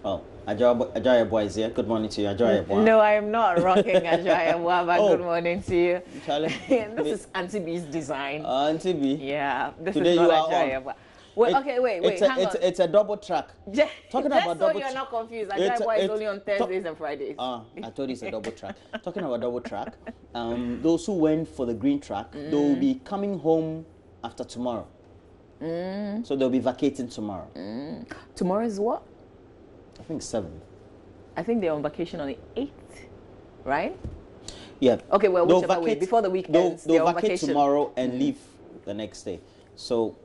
Oh, Ajoya Boy is here. Good morning to you, Ajoya Boy. No, I am not rocking Ajoya Boy, but Oh. good morning to you. Charlie. This is Auntie B's design. Auntie B. Yeah, this Today is not you are Ajoya Boy. Wait, okay, wait, hang on. It's a double track. Talking Just about so double you're not confused, Ajoya Boy is only on Thursdays and Fridays. I told you it's a double track. Talking about double track, those who went for the green track, they will be coming home after tomorrow. So they'll be vacating tomorrow. Tomorrow is what? I think 7th. I think they're on vacation on the 8th, right? Yeah. Okay, well, whichever way, before the week ends, they'll on vacate vacation tomorrow and leave the next day. So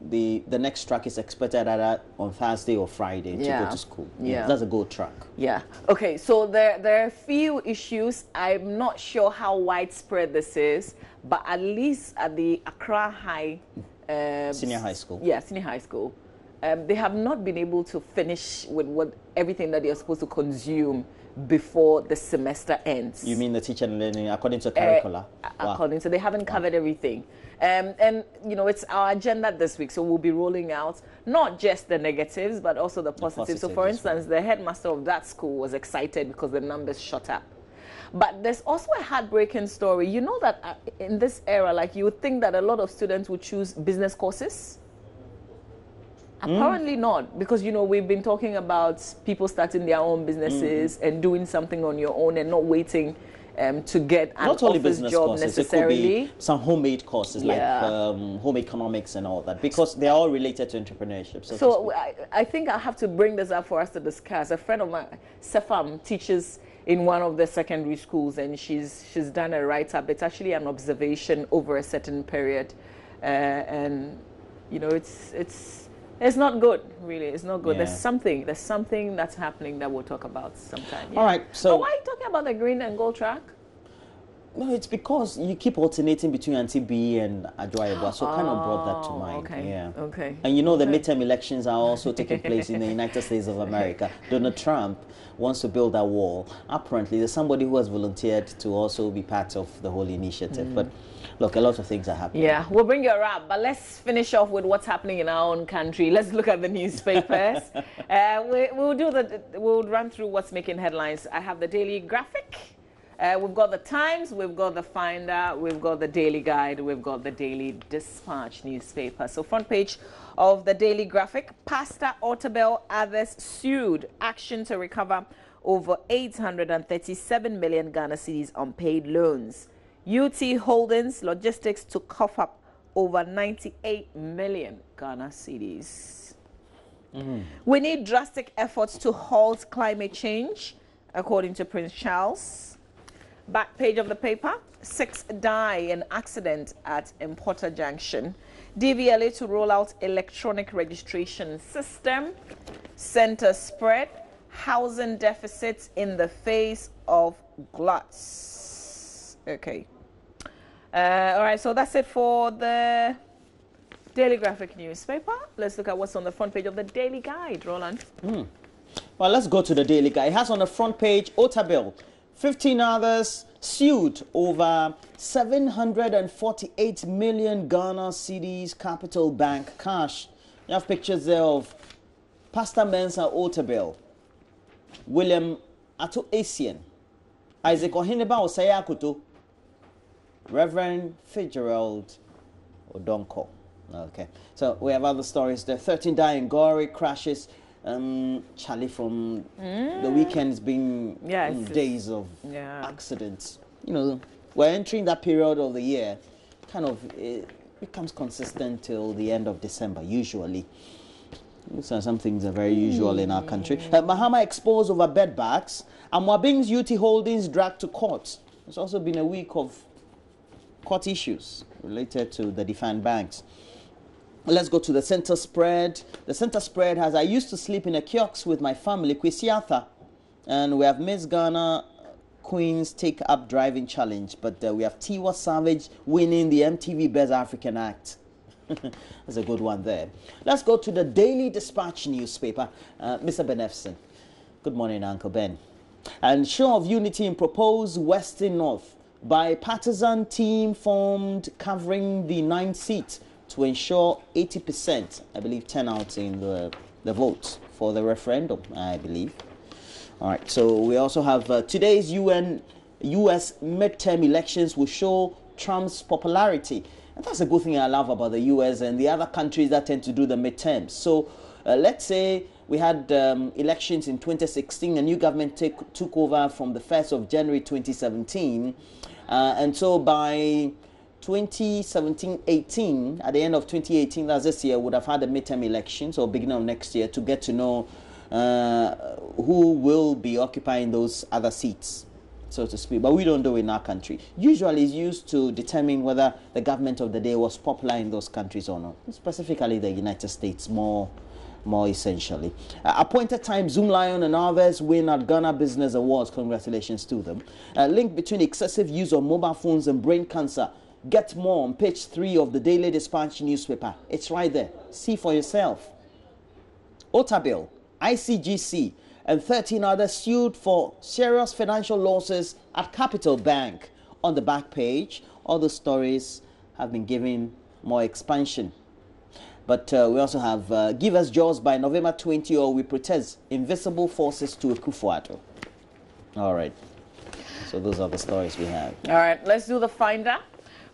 the next track is expected either on Thursday or Friday to go to school. Yeah, that's a good track. Yeah. Okay, so there are a few issues. I'm not sure how widespread this is, but at least at the Accra High Senior high school. Yeah, senior high school. They have not been able to finish with everything that they are supposed to consume before the semester ends. You mean the teacher and learning according to curricula? According to, they haven't covered everything. And, you know, it's our agenda this week, so we'll be rolling out not just the negatives, but also the positives. So, for instance, the headmaster of that school was excited because the numbers shot up. But there's also a heartbreaking story. You know that in this era, like, you would think that a lot of students would choose business courses. Apparently not, because, you know, we've been talking about people starting their own businesses and doing something on your own and not waiting to get an not only office business job courses, necessarily. It could be some homemade courses like home economics and all that, because they're all related to entrepreneurship. So I think I have to bring this up for us to discuss. A friend of mine, Sefam, teaches in one of the secondary schools, and she's done a write-up. It's actually an observation over a certain period, and you know, it's not good, really. It's not good. Yeah. There's something that's happening that we'll talk about sometime. Yeah. All right. So why are you talking about the green and gold track? No, it's because you keep alternating between Auntie B and Ajoya, so kind of brought that to mind. Okay. Yeah. Okay. And you know, the midterm elections are also taking place in the United States of America. Donald Trump wants to build that wall. Apparently, there's somebody who has volunteered to also be part of the whole initiative. But look, a lot of things are happening. Yeah, we'll bring you a wrap, but let's finish off with what's happening in our own country. Let's look at the newspapers. We'll run through what's making headlines. I have the Daily Graphic. We've got the Times, we've got the Finder, we've got the Daily Guide, we've got the Daily Dispatch newspaper. So front page of the Daily Graphic, Pastor Otabil, others sued, action to recover over 837 million Ghana cedis unpaid loans. UT Holdings Logistics to cough up over 98 million Ghana cedis. We need drastic efforts to halt climate change, according to Prince Charles. Back page of the paper, 6 die in accident at Importer Junction. DVLA to roll out electronic registration system. Center spread, housing deficits in the face of gluts. Okay. All right, so that's it for the Daily Graphic newspaper. Let's look at what's on the front page of the Daily Guide, Roland. Well, let's go to the Daily Guide. It has on the front page, Otabil, 15 others sued over 748 million Ghana cedis Capital Bank cash. You have pictures there of Pastor Mensa Otabil, William Ato Asian, Isaac Ohineba Osayakuto, Reverend Fitzgerald Odonko. Okay, so we have other stories. The 13 die in Gory crashes. Charlie, from the weekend's been days of accidents. You know, we're entering that period of the year, kind of it becomes consistent till the end of December, usually. So some things are very usual in our country. Mahama exposed over bed bags. And Mwabing's UT Holdings dragged to court. It's also been a week of court issues related to the defined banks. Let's go to the center spread. The center spread has, I used to sleep in a kiosk with my family, Kwesiatha. And we have Miss Ghana Queens Take Up Driving Challenge. But we have Tiwa Savage winning the MTV Best African Act. That's a good one there. Let's go to the Daily Dispatch newspaper. Mr. Benefson. Good morning, Uncle Ben. And show of unity in proposed Western North. Bipartisan team formed covering the 9th seat to ensure 80%, I believe, turnout in the vote for the referendum, I believe. All right, so we also have today's U.S. midterm elections will show Trump's popularity. And that's a good thing I love about the U.S. and the other countries that tend to do the midterms. So let's say we had elections in 2016, a new government took over from the 1st of January 2017. And so by 2017-18, at the end of 2018, that's this year, would have had the midterm elections or beginning of next year to get to know who will be occupying those other seats, so to speak. But we don't do it in our country. Usually it's used to determine whether the government of the day was popular in those countries or not, specifically the United States more essentially. Appointed time, Zoom Lion and others win at Ghana Business Awards. Congratulations to them. Link between excessive use of mobile phones and brain cancer. Get more on page 3 of the Daily Dispatch newspaper. It's right there. See for yourself. Otabil, ICGC, and 13 others sued for serious financial losses at Capital Bank. On the back page, all the stories have been given more expansion. But we also have give us jaws by November 20 or we protest invisible forces to Akufo-Addo. All right. So those are the stories we have. All right, let's do the Finder.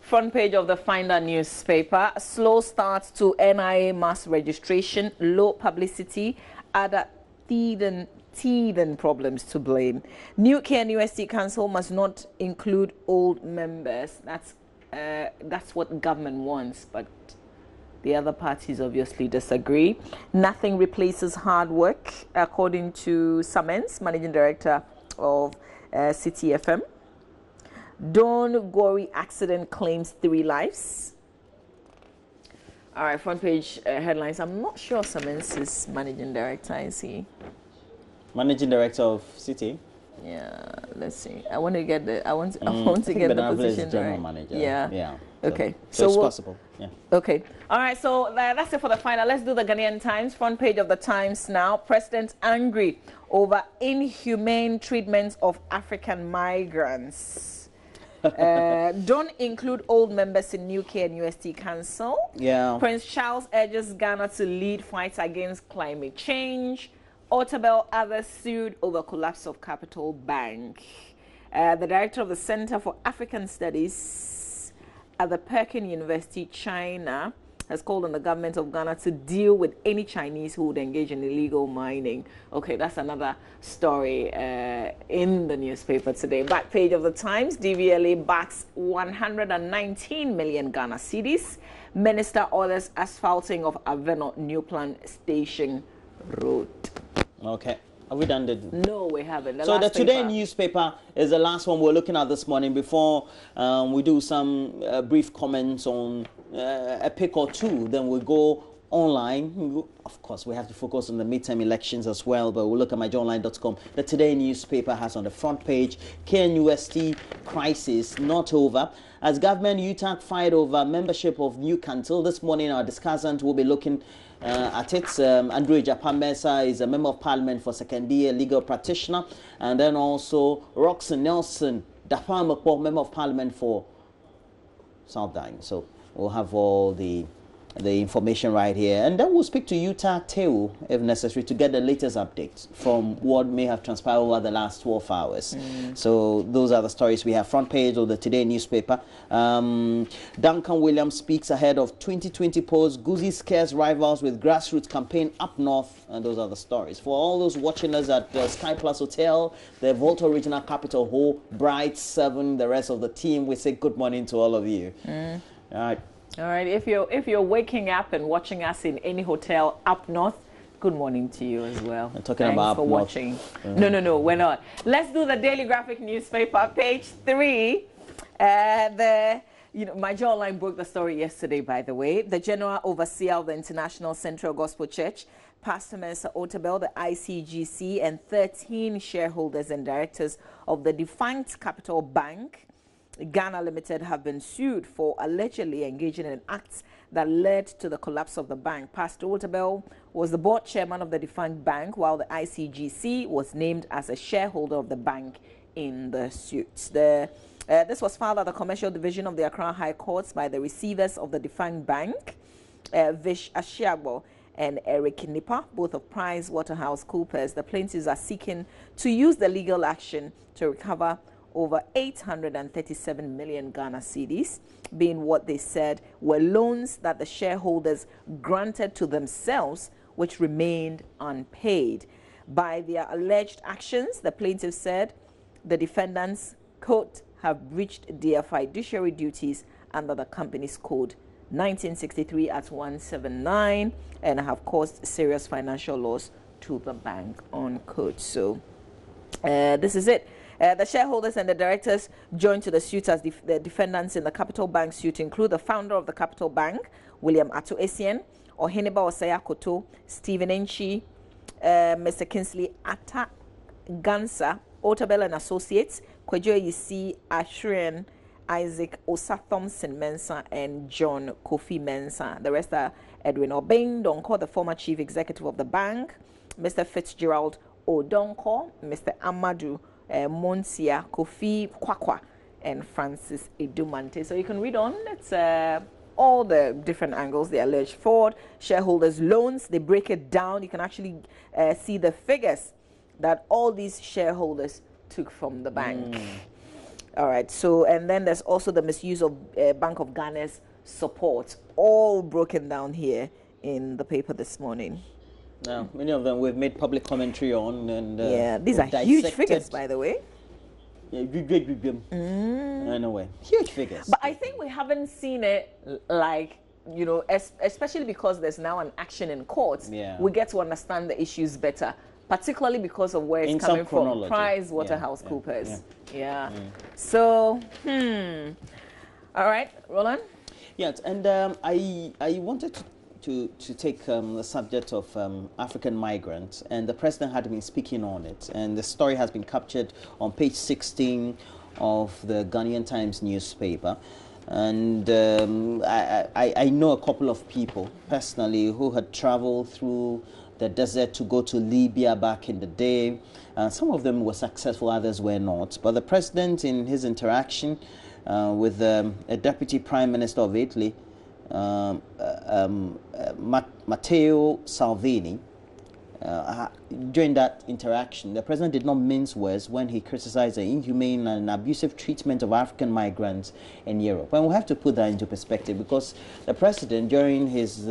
Front page of the Finder newspaper. Slow start to NIA mass registration, low publicity, other teething problems to blame. New KNUST Council must not include old members. That's what government wants, but the other parties obviously disagree. Nothing replaces hard work, according to Samens, Managing Director of City FM. Dawn Gori accident claims 3 lives. All right, front page headlines. I'm not sure Samens is Managing Director, is he? Managing Director of City? Yeah, let's see. I want to get the position General right. Manager. Yeah. Yeah. Okay. So it's possible. Yeah. Okay. All right. So that's it for the final. Let's do the Ghanaian Times. Front page of the Times now. President angry over inhumane treatments of African migrants. Don't include old members in UK and UST Council. Yeah. Prince Charles urges Ghana to lead fights against climate change. Otabil, others sued over collapse of Capital Bank. The director of the Center for African Studies at the Peking University, China, has called on the government of Ghana to deal with any Chinese who would engage in illegal mining. Okay, that's another story in the newspaper today. Back page of the Times, DVLA backs 119 million Ghana cedis. Minister orders asphalting of Aveno New Plan Station Road. Okay. Have we done the... No, we haven't. So the Today newspaper is the last one we're looking at this morning before we do some brief comments on a pick or two. Then we'll go online. Of course, we have to focus on the midterm elections as well, but we'll look at myjoyonline.com. The Today newspaper has on the front page, KNUST crisis not over. As government UTAC fight over membership of new council, this morning our discussant will be looking at it. Andrew Japamesa is a member of parliament for second year, legal practitioner, and then also Roxanne Nelson Dapamakpo, member of parliament for South Dine. So we'll have all the information right here, and then we'll speak to Utah Teo if necessary to get the latest updates from what may have transpired over the last 12 hours. So those are the stories we have. Front page of the Today newspaper. Duncan Williams speaks ahead of 2020 polls. Guzi scares rivals with grassroots campaign up north, and those are the stories. For all those watching us at Sky Plus Hotel, the Volta Regional Capital Hall, Bright 7, the rest of the team, we say good morning to all of you. All right. All right, if you're waking up and watching us in any hotel up north, good morning to you as well. We're talking about for watching. No, we're not. Let's do the Daily Graphic newspaper, page 3. My jawline broke the story yesterday, by the way. The General Overseer of the International Central Gospel Church, Pastor Mensa Otabil, the ICGC, and 13 shareholders and directors of the defunct Capital Bank, Ghana Limited, have been sued for allegedly engaging in acts that led to the collapse of the bank. Pastor Otabil was the board chairman of the defunct bank, while the ICGC was named as a shareholder of the bank in the suit. This was filed at the Commercial Division of the Accra High Courts by the receivers of the defunct bank, Vish Ashiagbo and Eric Nipa, both of PricewaterhouseCoopers. The plaintiffs are seeking to use the legal action to recover over 837 million Ghana cedis, being what they said were loans that the shareholders granted to themselves, which remained unpaid. By their alleged actions, the plaintiffs said the defendants, quote, have breached their fiduciary duties under the Companies Code 1963 at 179 and have caused serious financial loss to the bank, unquote. So this is it. The shareholders and the directors joined to the suit as the defendants in the Capital Bank suit include the founder of the Capital Bank, William Ato Essien, Oheneba Osaya Koto, Stephen Enchi, Mr. Kingsley Atta Gansa, Otabil and Associates, Kwejo Yisi Ashrian, Isaac Osa Thompson Mensah, and John Kofi Mensah. The rest are Edwin Obeng Donko, the former chief executive of the bank, Mr. Fitzgerald Odonko, Mr. Amadou Monsia, Kofi Kwakwa, and Francis Edumante. So you can read on. It's all the different angles, the alleged fraud, shareholders' loans. They break it down. You can actually see the figures that all these shareholders took from the bank. All right. So, and then there's also the misuse of Bank of Ghana's support, all broken down here in the paper this morning. Now, many of them we've made public commentary on, and yeah, these are huge figures, by the way. Anyway, huge figures. But I think we haven't seen it like, you know, especially because there's now an action in court. Yeah. We get to understand the issues better, particularly because of where it's coming from. PricewaterhouseCoopers. Yeah. So, all right, Roland. Yes, and I wanted to take the subject of African migrants, and the president had been speaking on it, and the story has been captured on page 16 of the Ghanaian Times newspaper. And I know a couple of people personally who had traveled through the desert to go to Libya back in the day. Some of them were successful, others were not. But the president, in his interaction with a deputy prime minister of Italy, Matteo Salvini, during that interaction, the president did not mince words when he criticized the inhumane and abusive treatment of African migrants in Europe. And we have to put that into perspective, because the president, during his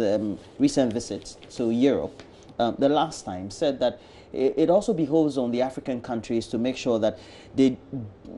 recent visit to Europe, the last time, said that it also behoves on the African countries to make sure that they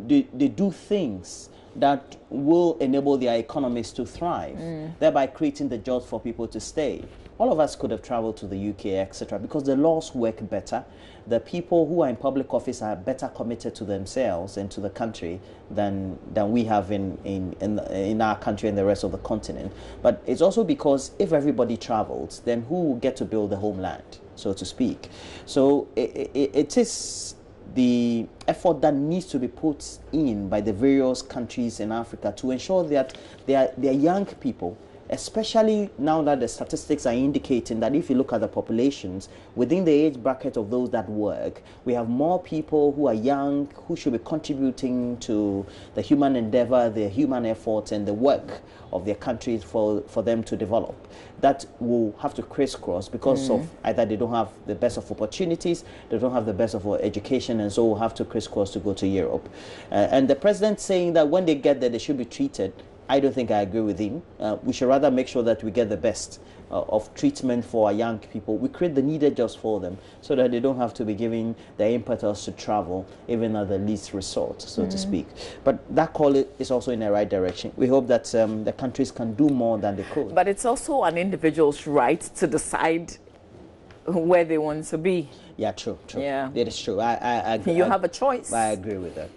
do things that will enable their economies to thrive, thereby creating the jobs for people to stay. All of us could have traveled to the UK, etc., because the laws work better. The people who are in public office are better committed to themselves and to the country than we have in our country and the rest of the continent. But it's also because if everybody travels, then who will get to build the homeland, so to speak? So it is the effort that needs to be put in by the various countries in Africa to ensure that their young people, especially now that the statistics are indicating that if you look at the populations within the age bracket of those that work, we have more people who are young who should be contributing to the human endeavor, the human effort, and the work of their countries for them to develop. That will have to crisscross because of either they don't have the best of opportunities, they don't have the best of education, and so will have to crisscross to go to Europe. And the president saying that when they get there, they should be treated, I don't think I agree with him. We should rather make sure that we get the best of treatment for our young people. We create the needed jobs for them so that they don't have to be giving the impetus to travel, even at the least resort, so to speak. But that call is also in the right direction. We hope that the countries can do more than they could. But it's also an individual's right to decide where they want to be. Yeah, true. Yeah. It is true. I agree. You have a choice. I agree with that.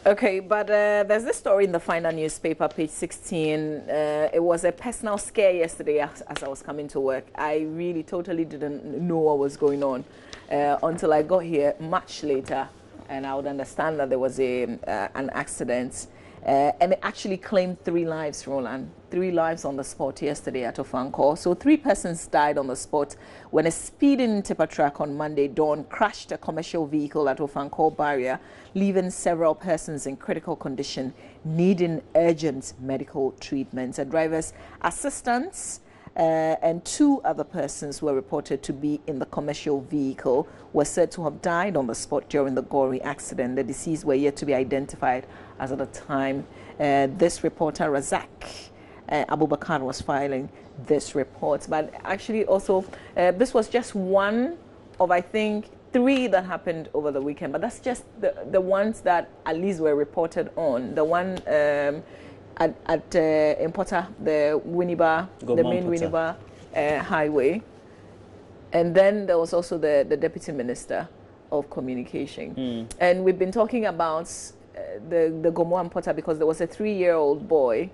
Okay, but there's this story in the Finder newspaper, page 16. It was a personal scare yesterday as I was coming to work. I really totally didn't know what was going on until I got here much later, and I would understand that there was an accident. And it actually claimed 3 lives, Roland. 3 lives on the spot yesterday at Ofanko. So 3 persons died on the spot when a speeding tipper truck on Monday dawn crashed a commercial vehicle at Ofanko barrier, leaving several persons in critical condition needing urgent medical treatment. A driver's assistants and 2 other persons were reported to be in the commercial vehicle, were said to have died on the spot during the gory accident. The deceased were yet to be identified as at the time this reporter, Razak Abubakar, was filing this report. But actually also, this was just one of, I think, 3 that happened over the weekend. But that's just the ones that at least were reported on. The one at Importa, the Winneba, the main Winneba highway. And then there was also the Deputy Minister of Communication. And we've been talking about the Gomo and Porter because there was a 3-year-old boy.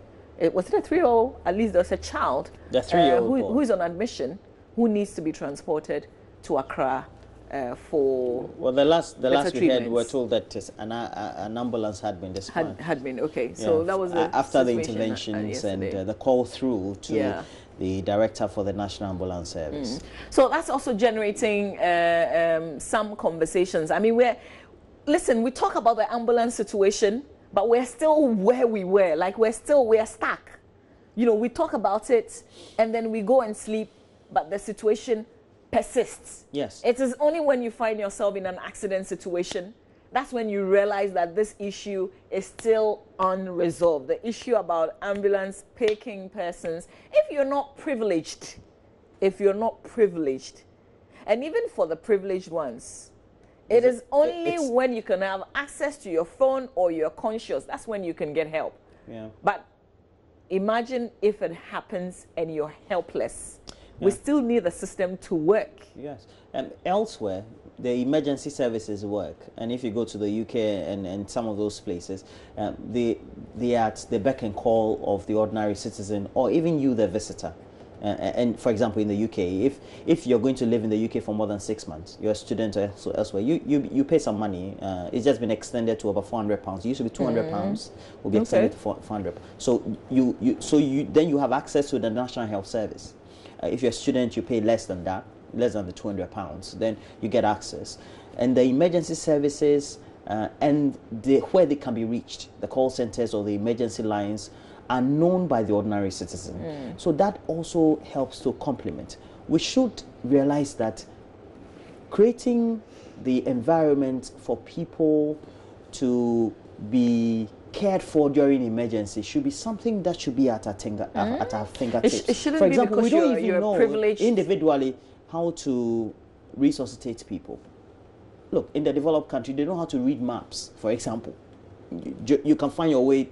Was it a 3-year-old? At least there was a child. The 3-year-old boy. Who is on admission, who needs to be transported to Accra for. Well, the last we heard, we were told that an ambulance had been dispatched. Had been, okay. So that was after the interventions and the call through to the director for the National Ambulance Service. So that's also generating some conversations. I mean, listen, we talk about the ambulance situation, but we're still where we were. Like, we're stuck. You know, we talk about it and then we go and sleep, but the situation persists. Yes. It is only when you find yourself in an accident situation, that's when you realize that this issue is still unresolved. The issue about ambulance picking persons, if you're not privileged, and even for the privileged ones, it is only when you can have access to your phone or you're conscious, that's when you can get help. Yeah. But imagine if it happens and you're helpless. We still need the system to work. Yes. And elsewhere, the emergency services work. And if you go to the UK and some of those places, they are at the beck and call of the ordinary citizen or even you, the visitor. And for example, in the UK, if you're going to live in the UK for more than 6 months, you're a student or elsewhere, you pay some money. It's just been extended to over £400. It used to be £200. Will be extended to £400. So then you have access to the National Health Service. If you're a student, you pay less than that, less than the £200. Then you get access, and the emergency services and where they can be reached, the call centers or the emergency lines, are known by the ordinary citizen. So that also helps to complement. We should realize that creating the environment for people to be cared for during emergency should be something that should be at our fingertips. It shouldn't for example, be we because don't even know privileged individually how to resuscitate people. Look, in the developed country, they know how to read maps, for example. You can find your way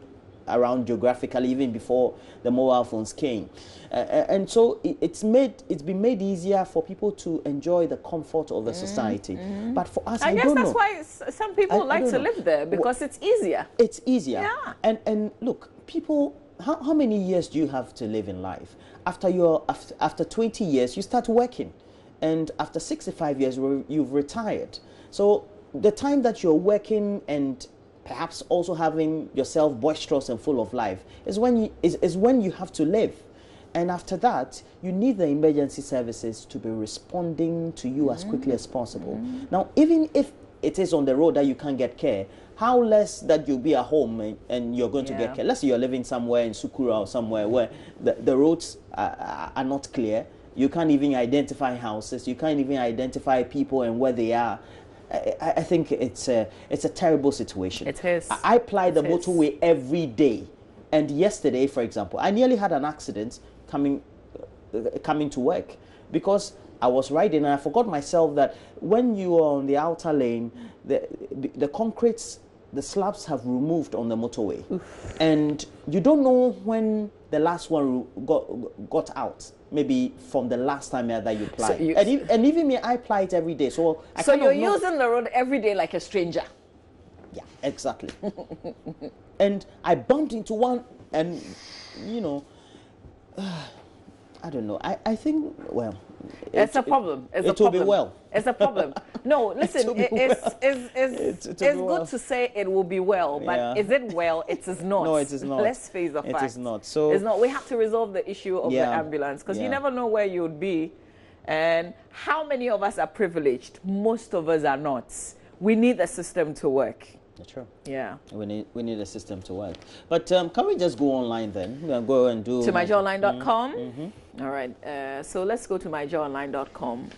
around geographically even before the mobile phones came, and so it's been made easier for people to enjoy the comfort of the society. But for us, I guess that's why some people like to live there, because it's easier. It's easier. Yeah. And look, people, how many years do you have to live in life? After 20 years, you start working, and after 65 years, you've retired. So the time that you're working and perhaps also having yourself boisterous and full of life is when you have to live. And after that, you need the emergency services to be responding to you as quickly as possible. Now, even if it is on the road that you can't get care, how less that you'll be at home and you're going to get care. Let's say you're living somewhere in Sukura or somewhere where the roads are not clear. You can't even identify houses. You can't even identify people and where they are. I think it's a terrible situation. It is. I ply the motorway every day, and yesterday, for example, I nearly had an accident coming to work because I was riding and I forgot myself that when you are on the outer lane, the concretes, the slabs have removed on the motorway. And you don't know when the last one got out. Maybe from the last time that you applied. So and even me, I apply it every day. So you're using the road every day like a stranger. Yeah, exactly. And I bumped into one, and I don't know. I think, well, it's a problem. It will be well. It's a problem. No, listen, it's good to say it will be well, but is it well? It is not. No, it is not. Let's face the fact. It is not. So it's not. We have to resolve the issue of the ambulance, because you never know where you would be. And how many of us are privileged? Most of us are not. We need the system to work. True. Yeah. We need a system to work. But can we just go online then? We'll go and do... To myjoyonline.com. All right. So let's go to myjoyonline.com.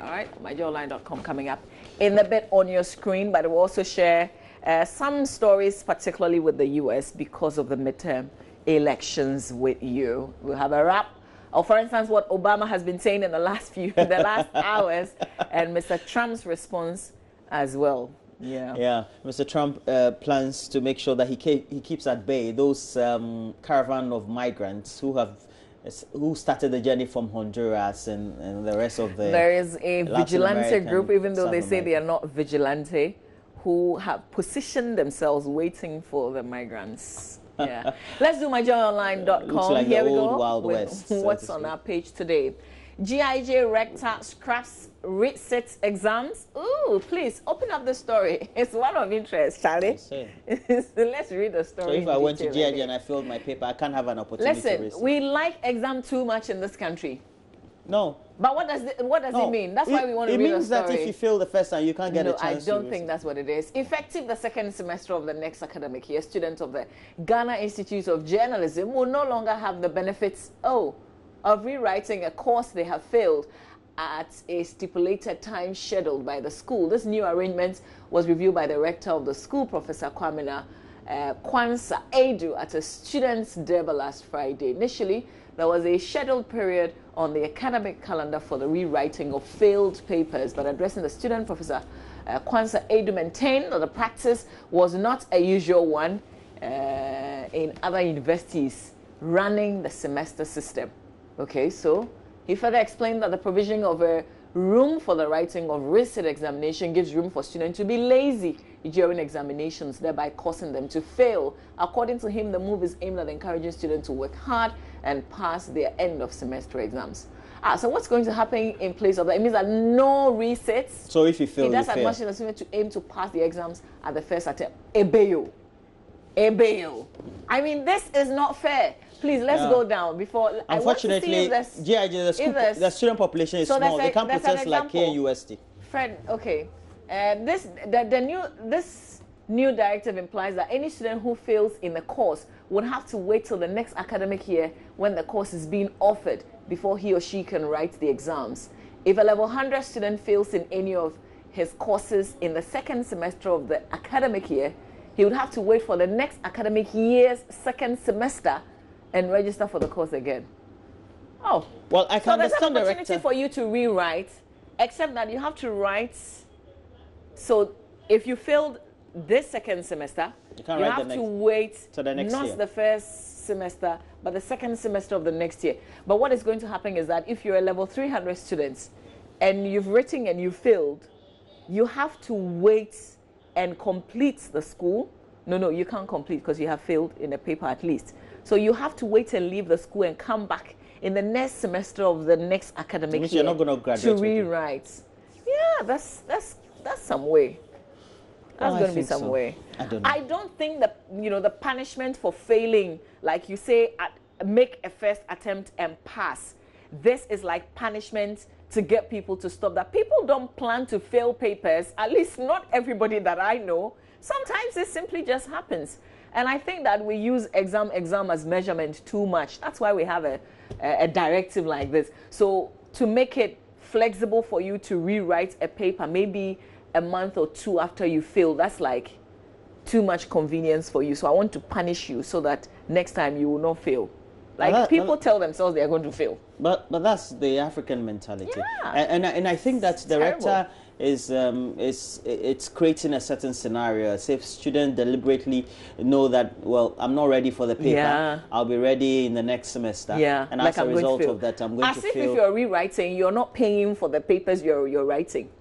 All right. myjoyonline.com coming up in a bit on your screen, but we'll also share some stories, particularly with the U.S. because of the midterm elections with you. We'll have a wrap. Or, for instance, what Obama has been saying in the last hours, and Mr. Trump's response as well. Yeah. Mr. Trump plans to make sure that he keeps at bay those caravan of migrants who started the journey from Honduras and the rest of the... There is a vigilante group, even though they say they are not vigilante, who have positioned themselves waiting for the migrants. Yeah. Let's do myjoyonline.com. Like Here we old go. Wild West, what's on our page today? GIJ rector scraps resit exams. Ooh, please open up the story. It's one of interest, Charlie. Let's read the story. So if I went to GIJ and I filled my paper, I can't have an opportunity to Listen, we like exam too much in this country. No. But what does it mean? That's why we want to read the story. It means that if you fail the first time, you can't get a chance. No, I don't think that's what it is. Effective the second semester of the next academic year, students of the Ghana Institute of Journalism will no longer have the benefits of rewriting a course they have failed at a stipulated time scheduled by the school. This new arrangement was reviewed by the rector of the school, Professor Kwamina Kwansa Edu, at a student's deba last Friday. Initially, there was a scheduled period on the academic calendar for the rewriting of failed papers, but addressing the student, Professor Kwansa Edu maintained that the practice was not a usual one in other universities running the semester system. Okay, so he further explained that the provision of a room for the writing of resit examination gives room for students to be lazy during examinations, thereby causing them to fail. According to him, the move is aimed at encouraging students to work hard and pass their end of semester exams. So what's going to happen in place of that? It means that no resits. So if you fail, he does admonish the students to aim to pass the exams at the first attempt. Ebeyo. I mean, this is not fair. Please, let's go down before... Unfortunately, GIJ, the student population is small. They can't protest like KNUST. Fred, okay. This new directive implies that any student who fails in the course would have to wait till the next academic year when the course is being offered before he or she can write the exams. If a level 100 student fails in any of his courses in the second semester of the academic year, he would have to wait for the next academic year's second semester and register for the course again. Oh, well, I can understand. So there's an opportunity for you to rewrite, except that you have to write. So if you failed this second semester, you have to wait to the next not year. The first semester, but the second semester of the next year. But what is going to happen is that if you're a level 300 students and you've written and you failed, you have to wait and complete the school. No, you can't complete because you have failed in a paper at least. So you have to wait and leave the school and come back in the next semester of the next academic year you're not going to graduate to rewrite. Yeah, that's some way. That's going to be some way. I don't know. I don't think that the punishment for failing, like you say, make a first attempt and pass. This is like punishment to get people to stop that. People don't plan to fail papers, at least not everybody that I know. Sometimes it simply just happens. And I think that we use exam as measurement too much. That's why we have a directive like this. So to make it flexible for you to rewrite a paper, maybe a month or two after you fail, that's like too much convenience for you. So I want to punish you so that next time you will not fail. Like people tell themselves they are going to fail. But that's the African mentality. Yeah. And I think that the rector it's creating a certain scenario. As if students deliberately know that, well, I'm not ready for the paper. Yeah. I'll be ready in the next semester. Yeah. And as a result of that, I'm going to fail. As if you're rewriting, you're not paying for the papers you're writing.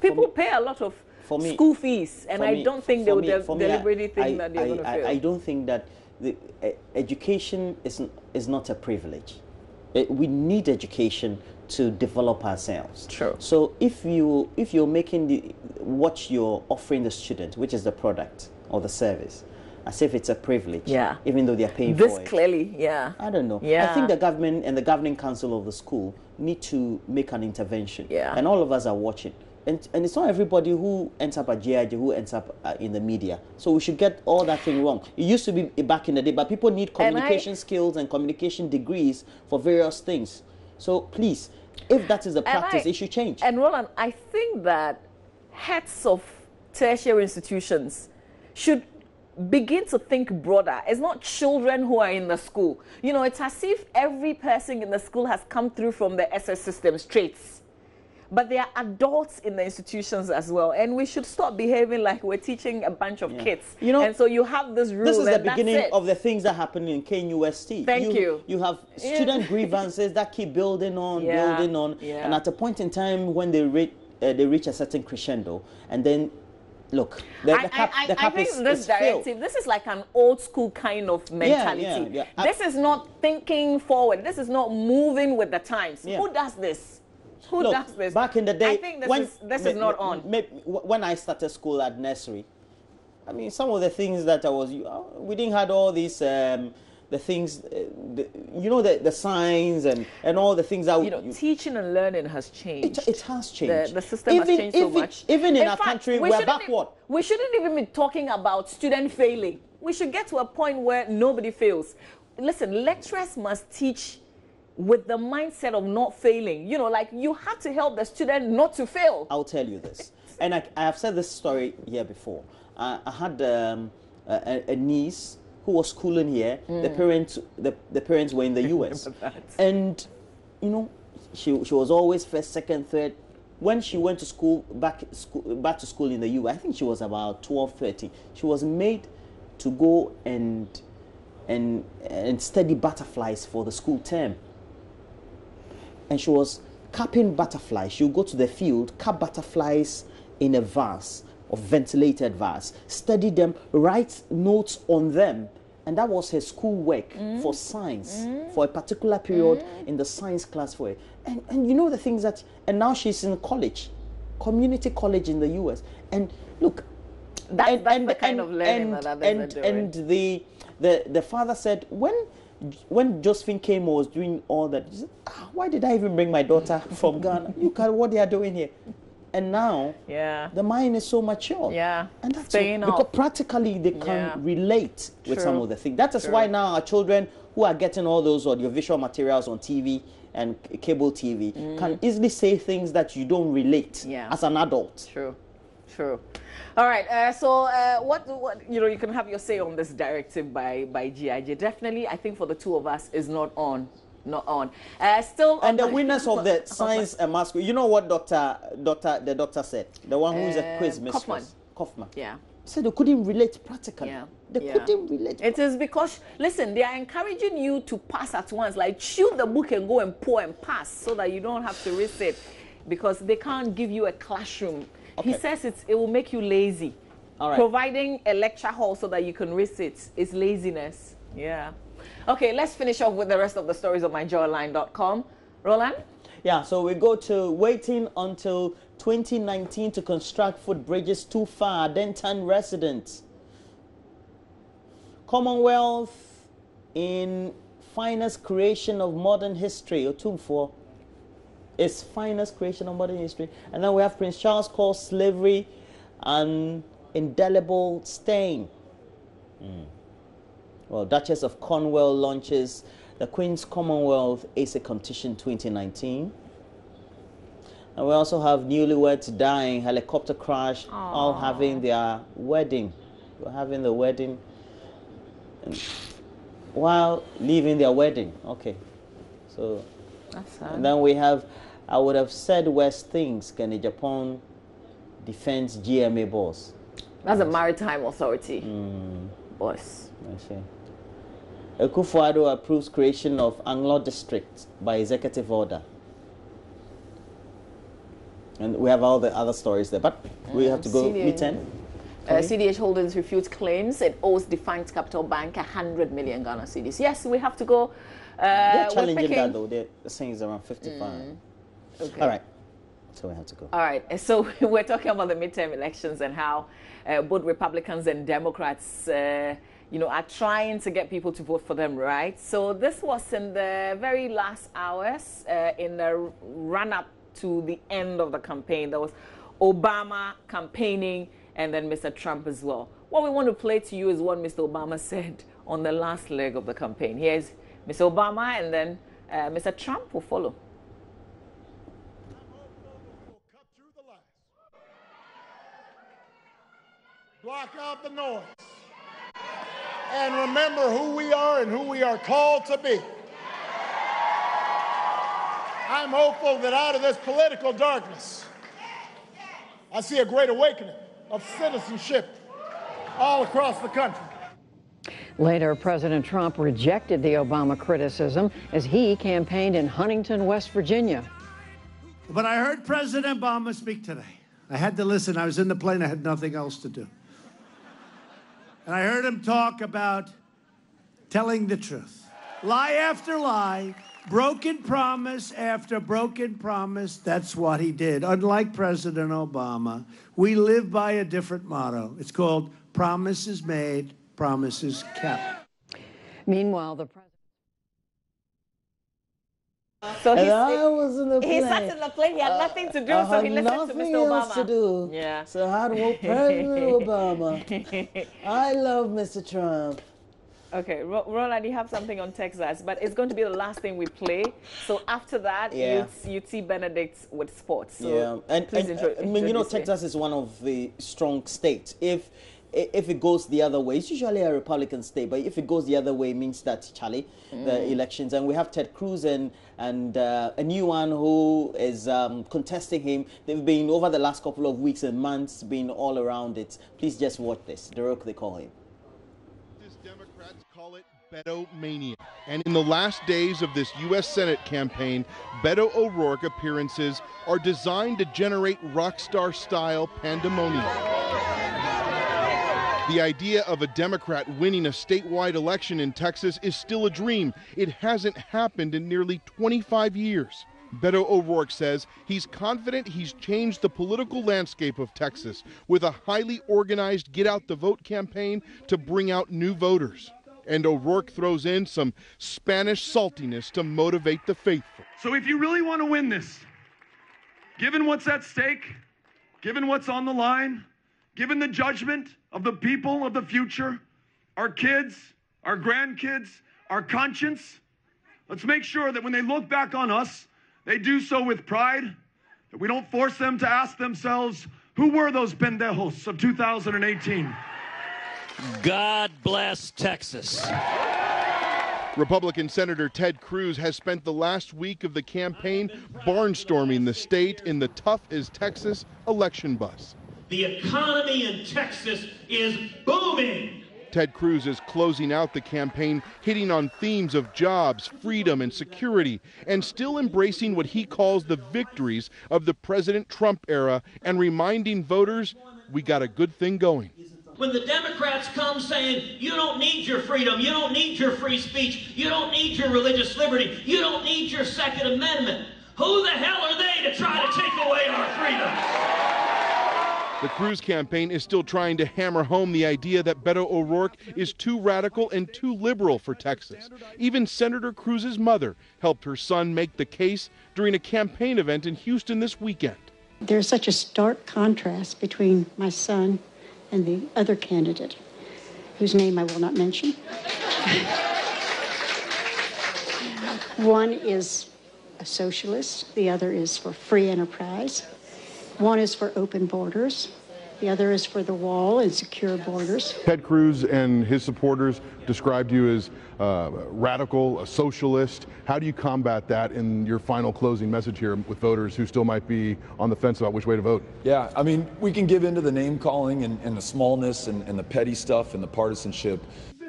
People pay a lot of school fees, and I don't think they would deliberately think that they're going to fail. I don't think that education is not a privilege. We need education to develop ourselves. True. So if you're making what you're offering the student, which is the product or the service, as if it's a privilege, even though they're paying for it. This clearly, I don't know. Yeah. I think the government and the governing council of the school need to make an intervention. Yeah. And all of us are watching. and it's not everybody who ends up at GIJ who ends up in the media. So we should get all that thing wrong. It used to be back in the day, but people need communication skills and communication degrees for various things. So please, if that is the practice, it should change. And Roland, I think that heads of tertiary institutions should begin to think broader. It's not children who are in the school. You know, it's as if every person in the school has come through from the SS system straight. But there are adults in the institutions as well, and we should stop behaving like we're teaching a bunch of kids. You know, and so you have this rule. This is the beginning of the things that happen in KNUST. Thank you. You have student grievances that keep building on, and at a point in time when they reach a certain crescendo, and then look, I think this directive, this is like an old school kind of mentality. This is not thinking forward. This is not moving with the times. Who does this? Who does this? Back in the day, I think this is not on. When I started school at nursery, I mean, some of the things that we didn't have all these, the things, the signs and all the things that teaching and learning has changed. It has changed. The system has changed so much. Even in our country, we're backward. We shouldn't even be talking about student failing. We should get to a point where nobody fails. Listen, lecturers must teach with the mindset of not failing. You know, like you have to help the student not to fail. I'll tell you this. And I have said this story here before. I had a niece who was schooling here. The parents were in the US. And, you know, she was always first, second, third. When she went to school, back to school in the US, I think she was about 12, 13. She was made to go and study butterflies for the school term. And she was capping butterflies. She would go to the field, cap butterflies in a vase, or ventilated vase, study them, write notes on them. And that was her school work for science, for a particular period in the science class for her. And you know the things that, and now she's in college, community college in the US. And look, that's the kind of learning that others are doing. And the father said, when Josephine came and was doing all that, he said, why did I even bring my daughter from Ghana? Look at what they are doing here. And now, the mind is so mature. And that's because practically they can relate with some of the things. That is why now our children who are getting all those audiovisual materials on TV and cable TV can easily say things that you don't relate as an adult. True. All right. So, what you can have your say on this directive by GIJ. Definitely, I think for the two of us is not on. Still. And the winners of the science and math school. You know what the doctor said? The one who is a quiz mistress, Kaufman. Said they couldn't relate practically. They couldn't relate. It is because, listen, they are encouraging you to pass at once. Like, chew the book and go and pour and pass so that you don't have to resit, because they can't give you a classroom. He says it will make you lazy. All right. Providing a lecture hall so that you can resit is laziness. Okay, let's finish off with the rest of the stories on myjoyline.com. Roland? So we go to waiting until 2019 to construct footbridges too far. Denton residents. Commonwealth in finest creation of modern history. Otumfuo. Its finest creation of modern history. And then we have Prince Charles calls slavery an indelible stain. Well, Duchess of Cornwall launches the Queen's Commonwealth ASA Competition 2019. And we also have newlyweds dying, helicopter crash, all having their wedding. We're having the wedding while leaving their wedding. Okay. So, that's sad. And then we have, I would have said worse things, can the Japan defends GMA boss? That's a maritime authority boss. I see. Akufo-Addo approves creation of Anglo district by executive order. And we have all the other stories there, but we have to go midterm. CDH Holdings refutes claims it owes defunct Capital Bank 100 million Ghana cedis. Yes, we have to go. They're challenging that though. They're saying it's around 55. Okay. All right. So we have to go. All right. So we're talking about the midterm elections and how both Republicans and Democrats, are trying to get people to vote for them, right? So this was in the very last hours in the run-up to the end of the campaign. There was Obama campaigning, and then Mr. Trump as well. What we want to play to you is what Mr. Obama said on the last leg of the campaign. Here's Mr. Obama, and then Mr. Trump will follow. Block out the noise. And remember who we are and who we are called to be. I'm hopeful that out of this political darkness, I see a great awakening of citizenship all across the country. Later, President Trump rejected the Obama criticism as he campaigned in Huntington, West Virginia. But I heard President Obama speak today. I had to listen. I was in the plane. I had nothing else to do. And I heard him talk about telling the truth. Lie after lie, broken promise after broken promise. That's what he did. Unlike President Obama, we live by a different motto. It's called promises made, promises kept. Meanwhile, the president. So And I was in the plane. he sat in the plane. He had nothing to do, so he listened to Mr. Obama. To do. Yeah. So how do President Obama? I love Mr. Trump. Okay, Roland, you have something on Texas, but it's going to be the last thing we play. So after that, you'd see Benedict with sports. So yeah, and I mean, you know, Texas is one of the strong states. If it goes the other way, it's usually a Republican state, but if it goes the other way, it means that, Charlie, the elections, and we have Ted Cruz and a new one who is contesting him. They've been, over the last couple of weeks and months, been all around it. Please just watch this. The Rock, they call him. Democrats call it Beto Mania. And in the last days of this U.S. Senate campaign, Beto O'Rourke appearances are designed to generate rock star style pandemonium. The idea of a Democrat winning a statewide election in Texas is still a dream. It hasn't happened in nearly 25 years. Beto O'Rourke says he's confident he's changed the political landscape of Texas with a highly organized Get Out the Vote campaign to bring out new voters. And O'Rourke throws in some Spanish saltiness to motivate the faithful. So if you really want to win this, given what's at stake, given what's on the line, given the judgment of the people of the future, our kids, our grandkids, our conscience, let's make sure that when they look back on us, they do so with pride, that we don't force them to ask themselves, who were those pendejos of 2018? God bless Texas. Republican Senator Ted Cruz has spent the last week of the campaign barnstorming the state in the Tough as Texas election bus. The economy in Texas is booming. Ted Cruz is closing out the campaign, hitting on themes of jobs, freedom, and security, and still embracing what he calls the victories of the President Trump era and reminding voters we got a good thing going. When the Democrats come saying, you don't need your freedom, you don't need your free speech, you don't need your religious liberty, you don't need your Second Amendment, who the hell are they to try to take away our freedoms? The Cruz campaign is still trying to hammer home the idea that Beto O'Rourke is too radical and too liberal for Texas. Even Senator Cruz's mother helped her son make the case during a campaign event in Houston this weekend. There's such a stark contrast between my son and the other candidate, whose name I will not mention. One is a socialist, the other is for free enterprise. One is for open borders, the other is for the wall and secure borders. Ted Cruz and his supporters described you as radical, a socialist. How do you combat that in your final closing message here with voters who still might be on the fence about which way to vote? Yeah, I mean, we can give into the name calling and the smallness and the petty stuff and the partisanship.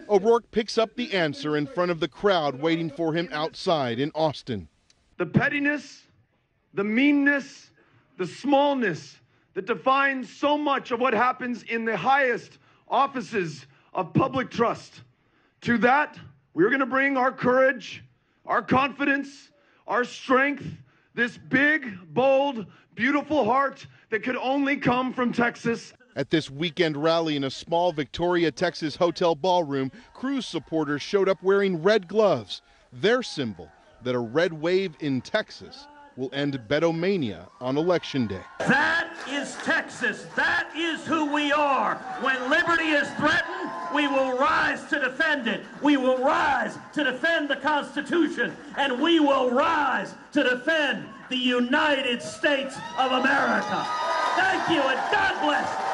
O'Rourke picks up the answer in front of the crowd waiting for him outside in Austin. The pettiness, the meanness, the smallness that defines so much of what happens in the highest offices of public trust. To that, we're going to bring our courage, our confidence, our strength, this big, bold, beautiful heart that could only come from Texas. At this weekend rally in a small Victoria, Texas hotel ballroom, Cruz supporters showed up wearing red gloves, their symbol that a red wave in Texas will end Beto-mania on Election Day. That is Texas. That is who we are. When liberty is threatened, we will rise to defend it. We will rise to defend the Constitution, and we will rise to defend the United States of America. Thank you, and God bless.